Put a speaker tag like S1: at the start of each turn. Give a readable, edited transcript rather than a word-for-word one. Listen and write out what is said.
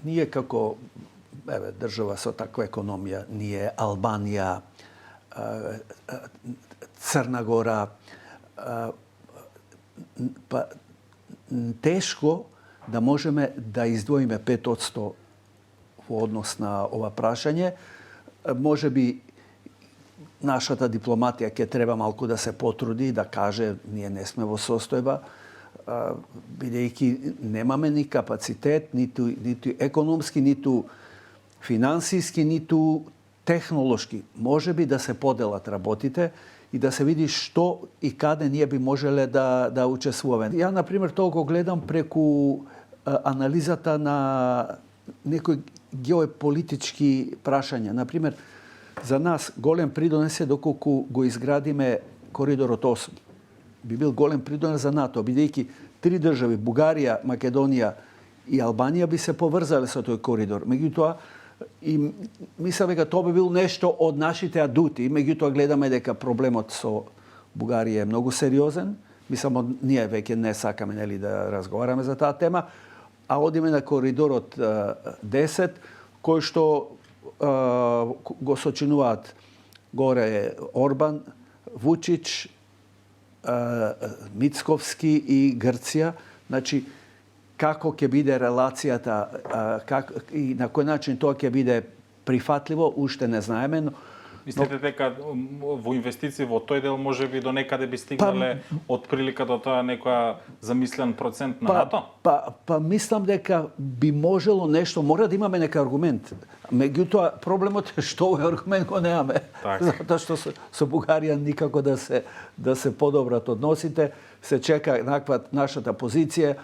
S1: ние како држава со таква економија, ние Албанија, Црна Гора, па тешко да можеме да издвоиме 5% во однос на ова прашање. Може би нашата дипломатија ќе треба малку да се потруди, да каже ние не сме во состојба, бидејќи немаме ни капацитет, ниту економски, ниту финансиски, ниту технолошки. Може би да се поделат работите и да се види што и каде ние би можеле да учествуваме. Ја, например, тоа го гледам преку анализата на некои геополитички прашања. Например, за нас голем придонес е доколку го изградиме коридорот 8. Би бил голем придонес за НАТО, бидејќи 3 држави, Бугарија, Македонија и Албанија, би се поврзале со тој коридор. Меѓутоа, и мислам дека тоа би бил нешто од нашите адути. Меѓутоа, гледаме дека проблемот со Бугарија е многу сериозен. Мислам, ние веќе не сакаме да разговараме за таа тема, а одиме на коридорот 10, кој што го сочинуваат горе Орбан, Вучич, Мицковски и Грција. Значи, како ќе биде релацијата и на кој начин тоа ќе биде прифатливо, уште не знаеме.
S2: Мислите дека во инвестиции во тој дел може би до некаде би стигнале од прилика до тоа некоја замислен процент на НАТО?
S1: Па мислам дека би можело нешто, мора да имаме нека аргумент. Меѓутоа, проблемот е што овој аргумент го немаме. Затоа што со Бугарија никако да се подобрат односите, се чека нашата позиција.